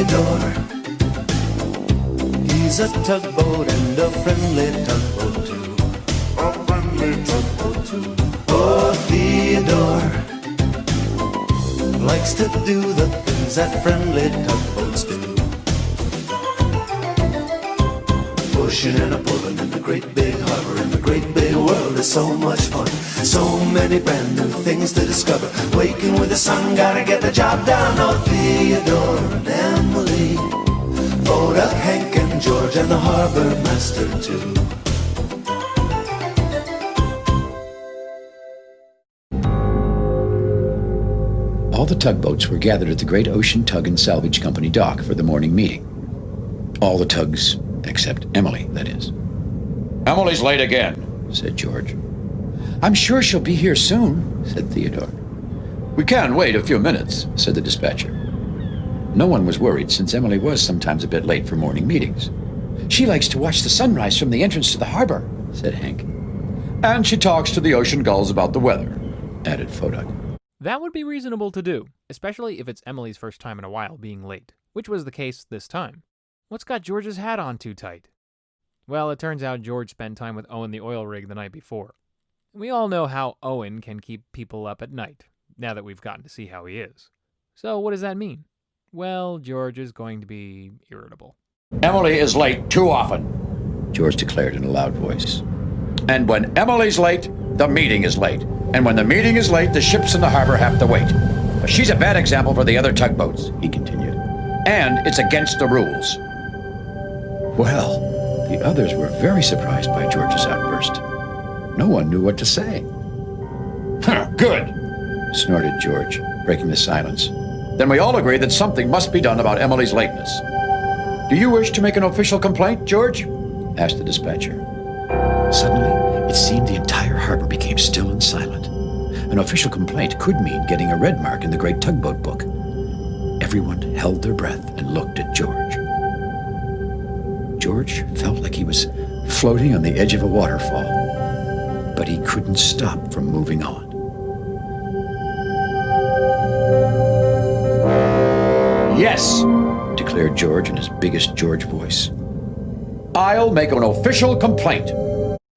Theodore. He's a tugboat and a friendly tugboat too. A friendly tugboat too. Oh, Theodore likes to do the things that friendly tugboats do. Pushing and a pulling in the great big harbor, in the great big world is so much fun. So many brand new things to discover. Waking with the sun, gotta get the job done. Oh, Theodore and Emily, Bodak, Hank and George, and the harbor master too. All the tugboats were gathered at the Great Ocean Tug and Salvage Company dock for the morning meeting. All the tugs, except Emily, that is. Emily's late again, said George. I'm sure she'll be here soon, said Theodore. We can wait a few minutes, said the dispatcher. No one was worried, since Emily was sometimes a bit late for morning meetings. She likes to watch the sunrise from the entrance to the harbor, said Hank. And she talks to the ocean gulls about the weather, added Fodak. That would be reasonable to do, especially if it's Emily's first time in a while being late, which was the case this time. What's got George's hat on too tight? Well, it turns out George spent time with Owen the oil rig the night before. We all know how Owen can keep people up at night, now that we've gotten to see how he is. So what does that mean? Well, George is going to be irritable. Emily is late too often, George declared in a loud voice. And when Emily's late, the meeting is late. And when the meeting is late, the ships in the harbor have to wait. But she's a bad example for the other tugboats, he continued. And it's against the rules. Well, the others were very surprised by George's outburst. No one knew what to say. Good, snorted George, breaking the silence. Then we all agree that something must be done about Emily's lateness. Do you wish to make an official complaint, George? asked the dispatcher. Suddenly, it seemed the entire harbor became still and silent. An official complaint could mean getting a red mark in the great tugboat book. Everyone held their breath and looked at George. George felt like he was floating on the edge of a waterfall, but he couldn't stop from moving on. Yes, declared George in his biggest George voice. I'll make an official complaint.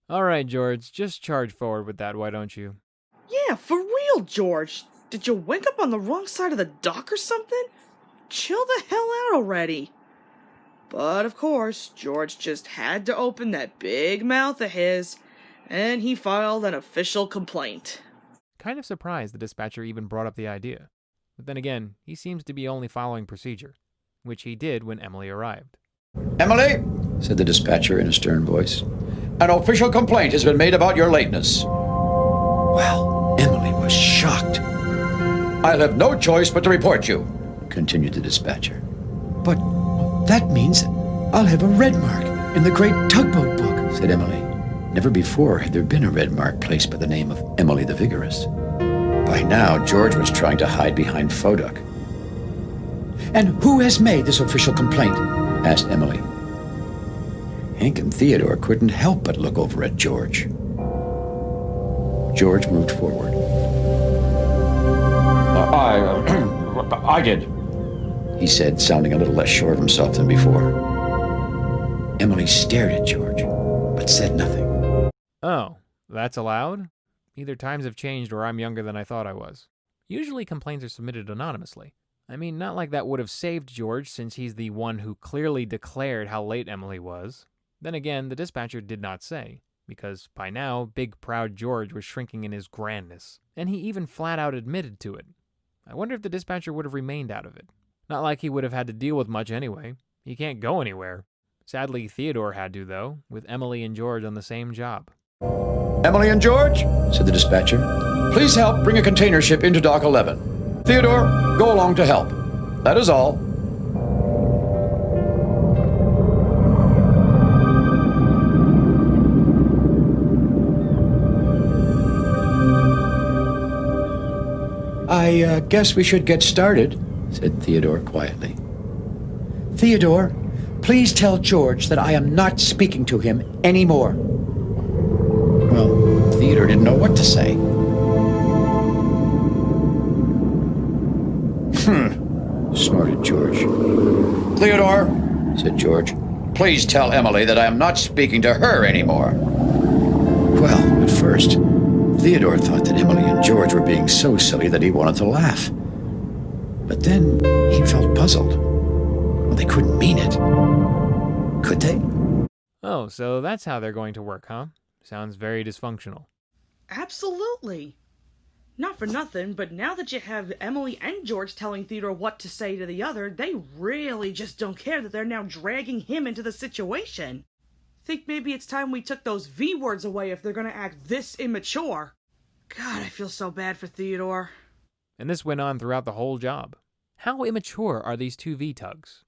All right, George, just charge forward with that, why don't you? Yeah, for real, George. Did you wake up on the wrong side of the dock or something? Chill the hell out already. But of course, George just had to open that big mouth of his, and he filed an official complaint. Kind of surprised the dispatcher even brought up the idea. But then again, he seems to be only following procedure, which he did when Emily arrived. Emily, said the dispatcher in a stern voice, an official complaint has been made about your lateness. Well, Emily was shocked. I'll have no choice but to report you, continued the dispatcher. But that means I'll have a red mark in the great tugboat book, said Emily. Never before had there been a red mark placed by the name of Emily the Vigorous. By now, George was trying to hide behind Fodak. And who has made this official complaint? asked Emily. Hank and Theodore couldn't help but look over at George. George moved forward. I did, he said, sounding a little less sure of himself than before. Emily stared at George, but said nothing. Oh, that's allowed? Either times have changed or I'm younger than I thought I was. Usually complaints are submitted anonymously. I mean, not like that would have saved George, since he's the one who clearly declared how late Emily was. Then again, the dispatcher did not say, because by now, big proud George was shrinking in his grandness, and he even flat out admitted to it. I wonder if the dispatcher would have remained out of it. Not like he would have had to deal with much anyway. He can't go anywhere. Sadly, Theodore had to, though, with Emily and George on the same job. Emily and George, said the dispatcher, please help bring a container ship into Dock 11. Theodore, go along to help. That is all. I guess we should get started, said Theodore quietly. Theodore, please tell George that I am not speaking to him anymore. Well, Theodore didn't know what to say. snorted George. Theodore, Said George. please tell Emily that I am not speaking to her anymore. Well, at first, Theodore thought that Emily and George were being so silly that he wanted to laugh. But then he felt puzzled. Well, they couldn't mean it. Could they? Oh, so that's how they're going to work, huh? Sounds very dysfunctional. Absolutely. Not for nothing, but now that you have Emily and George telling Theodore what to say to the other, they really just don't care that they're now dragging him into the situation. Think maybe it's time we took those V words away if they're gonna act this immature. God, I feel so bad for Theodore. And this went on throughout the whole job. How immature are these two V-tugs?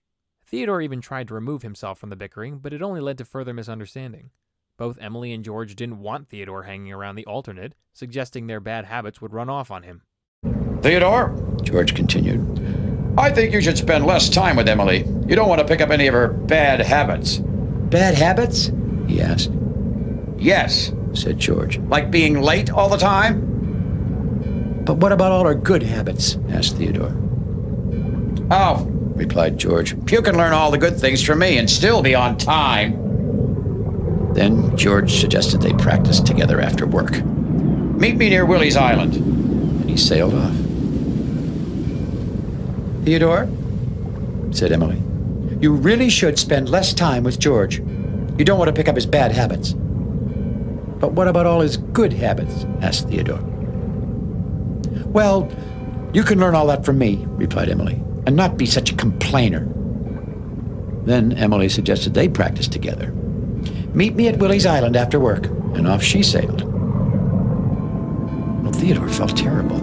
Theodore even tried to remove himself from the bickering, but it only led to further misunderstanding. Both Emily and George didn't want Theodore hanging around the alternate, suggesting their bad habits would run off on him. Theodore, George continued. I think you should spend less time with Emily. You don't want to pick up any of her bad habits. Bad habits? He asked. Yes, Said George. like being late all the time? But what about all her good habits? Asked Theodore. Oh, Replied George. you can learn all the good things from me and still be on time. Then George suggested they practice together after work. Meet me near Willie's Island. And he sailed off. Theodore, said Emily, you really should spend less time with George. You don't want to pick up his bad habits. But what about all his good habits? Asked Theodore. Well, you can learn all that from me, replied Emily, and not be such a complainer. Then Emily suggested they practice together. Meet me at Willie's Island after work, and off she sailed. Well, Theodore felt terrible.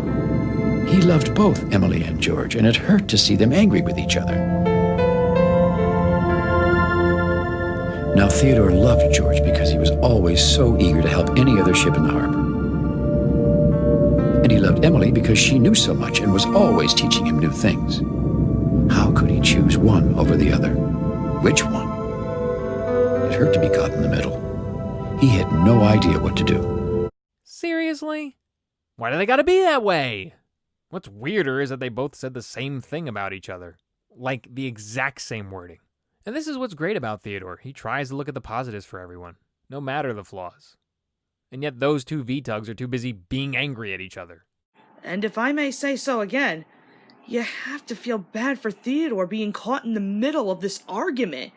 He loved both Emily and George, and it hurt to see them angry with each other. Now, Theodore loved George because he was always so eager to help any other ship in the harbor. And he loved Emily because she knew so much and was always teaching him new things. How could he choose one over the other? Which one? It hurt to be caught in the middle. He had no idea what to do. Seriously? Why do they gotta be that way? What's weirder is that they both said the same thing about each other. Like, the exact same wording. And this is what's great about Theodore. He tries to look at the positives for everyone, no matter the flaws. And yet those two V-tugs are too busy being angry at each other. And if I may say so again, you have to feel bad for Theodore being caught in the middle of this argument.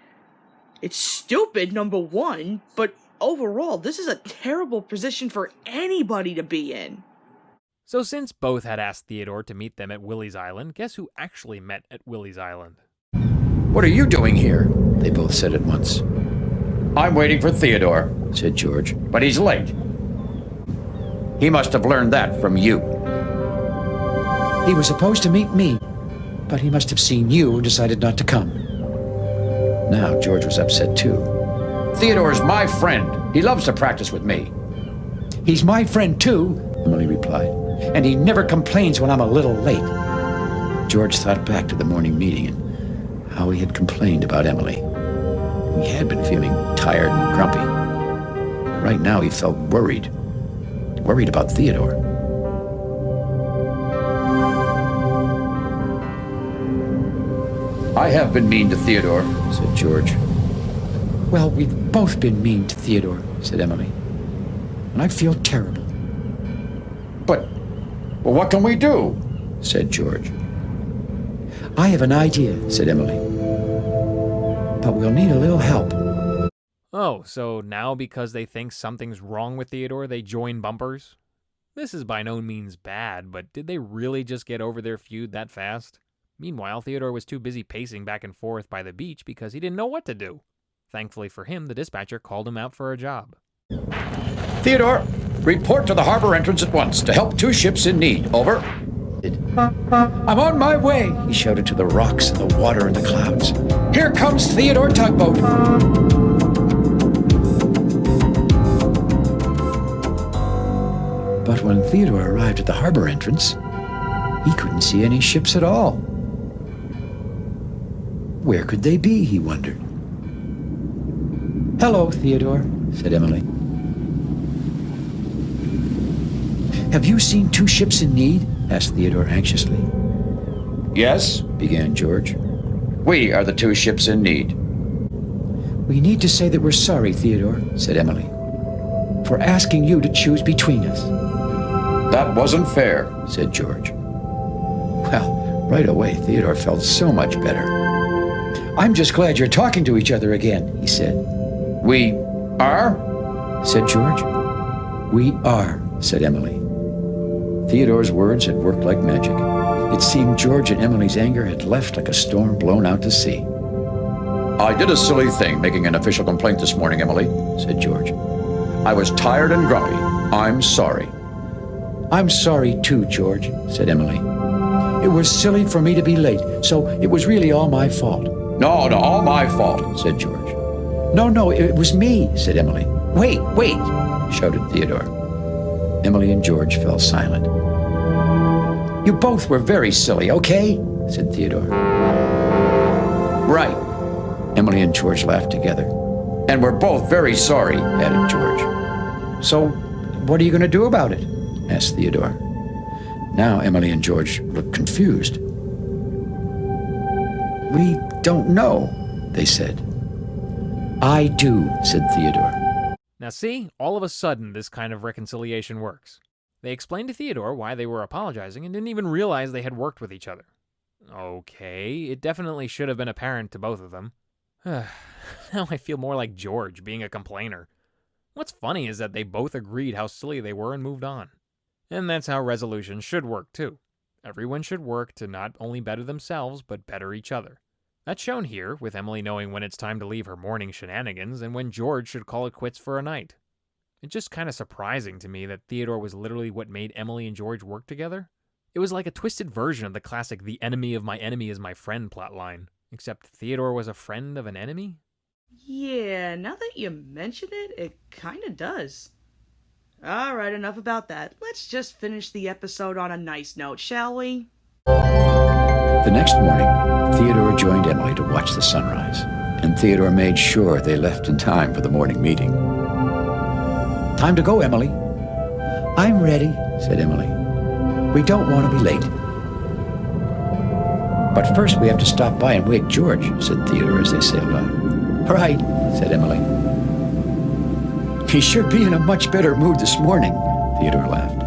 It's stupid, number one, but overall, this is a terrible position for anybody to be in. So since both had asked Theodore to meet them at Willie's Island, guess who actually met at Willie's Island? What are you doing here? They both said at once. I'm waiting for Theodore, Said George. but he's late. He must have learned that from you. He was supposed to meet me, but he must have seen you and decided not to come. Now George was upset too. Theodore's my friend. He loves to practice with me. He's my friend too, Emily replied, and he never complains when I'm a little late. George thought back to the morning meeting and how he had complained about Emily. He had been feeling tired and grumpy. But right now he felt worried about Theodore. I have been mean to Theodore, Said George. Well, we've both been mean to Theodore, said Emily. And I feel terrible, but well, what can we do? said George. I have an idea, said Emily. But we'll need a little help. Oh, so now because they think something's wrong with Theodore, they join bumpers? This is by no means bad, but did they really just get over their feud that fast? Meanwhile, Theodore was too busy pacing back and forth by the beach because he didn't know what to do. Thankfully for him, the dispatcher called him out for a job. Theodore, report to the harbor entrance at once to help two ships in need. Over. I'm on my way, he shouted to the rocks and the water and the clouds. Here comes Theodore Tugboat. But when Theodore arrived at the harbor entrance, he couldn't see any ships at all. Where could they be, he wondered. Hello, Theodore, said Emily. Have you seen two ships in need? Asked Theodore anxiously. Yes? began George. We are the two ships in need. We need to say that we're sorry, Theodore, said Emily, for asking you to choose between us. That wasn't fair, said George. Well, right away, Theodore felt so much better. I'm just glad you're talking to each other again, he said. We are? said George. We are, said Emily. Theodore's words had worked like magic. It seemed George and Emily's anger had left like a storm blown out to sea. I did a silly thing making an official complaint this morning, Emily, said George. I was tired and grumpy. I'm sorry. I'm sorry too, George, said Emily. It was silly for me to be late, so it was really all my fault. No, all my fault, said George. No, it was me, said Emily. Wait, shouted Theodore. Emily and George fell silent. You both were very silly, okay? said Theodore. Right. Emily and George laughed together. And we're both very sorry, added George. So, what are you going to do about it? asked Theodore. Now Emily and George looked confused. We don't know, they said. I do, said Theodore. Now see, all of a sudden this kind of reconciliation works. They explained to Theodore why they were apologizing and didn't even realize they had worked with each other. Okay, it definitely should have been apparent to both of them. Now I feel more like George being a complainer. What's funny is that they both agreed how silly they were and moved on. And that's how resolutions should work too. Everyone should work to not only better themselves, but better each other. That's shown here, with Emily knowing when it's time to leave her morning shenanigans and when George should call it quits for a night. It's just kind of surprising to me that Theodore was literally what made Emily and George work together. It was like a twisted version of the classic "the enemy of my enemy is my friend" plotline, except Theodore was a friend of an enemy? Yeah, now that you mention it, it kinda does. Alright, enough about that. Let's just finish the episode on a nice note, shall we? The next morning, Theodore joined Emily to watch the sunrise, and Theodore made sure they left in time for the morning meeting. Time to go, Emily. I'm ready, said Emily. We don't want to be late. But first we have to stop by and wake George, said Theodore as they sailed on. Right, said Emily. He should be in a much better mood this morning, Theodore laughed.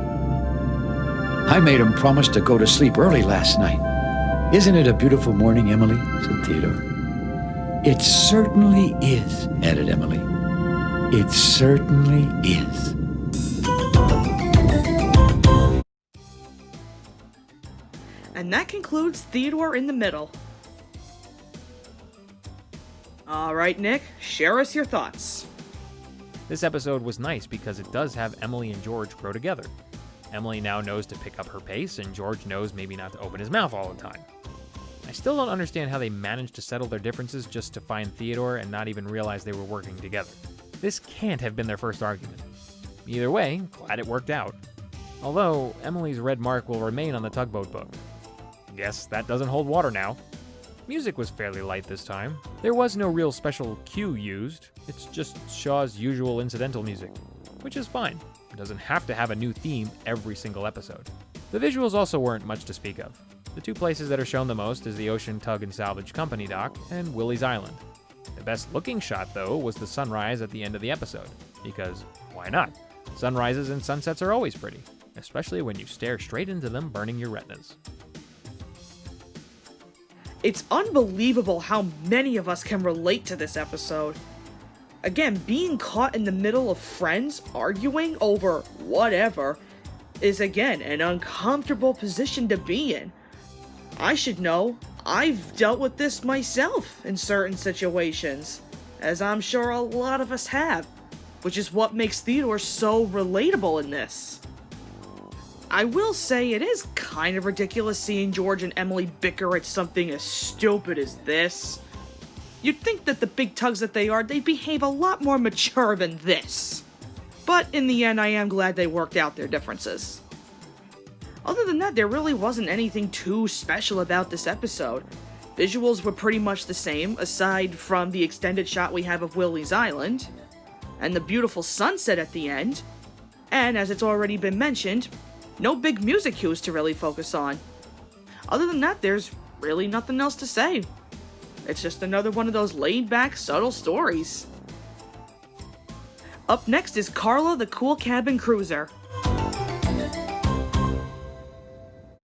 I made him promise to go to sleep early last night. Isn't it a beautiful morning, Emily? said Theodore. It certainly is, added Emily. It certainly is. And that concludes Theodore in the Middle. Alright, Nick, share us your thoughts. This episode was nice because it does have Emily and George grow together. Emily now knows to pick up her pace, and George knows maybe not to open his mouth all the time. I still don't understand how they managed to settle their differences just to find Theodore and not even realize they were working together. This can't have been their first argument. Either way, glad it worked out. Although, Emily's red mark will remain on the tugboat book. Guess that doesn't hold water now. Music was fairly light this time. There was no real special cue used. It's just Shaw's usual incidental music, which is fine. It doesn't have to have a new theme every single episode. The visuals also weren't much to speak of. The two places that are shown the most is the Ocean Tug and Salvage Company dock and Willie's Island. The best looking shot, though, was the sunrise at the end of the episode, because why not? Sunrises and sunsets are always pretty, especially when you stare straight into them, burning your retinas. It's unbelievable how many of us can relate to this episode. Again, being caught in the middle of friends arguing over whatever is, again, an uncomfortable position to be in. I should know, I've dealt with this myself in certain situations, as I'm sure a lot of us have, which is what makes Theodore so relatable in this. I will say it is kind of ridiculous seeing George and Emily bicker at something as stupid as this. You'd think that the big tugs that they are, they'd behave a lot more mature than this. But in the end, I am glad they worked out their differences. Other than that, there really wasn't anything too special about this episode. Visuals were pretty much the same, aside from the extended shot we have of Willie's Island, and the beautiful sunset at the end, and as it's already been mentioned, no big music cues to really focus on. Other than that, there's really nothing else to say. It's just another one of those laid-back, subtle stories. Up next is Carla the Cool Cabin Cruiser.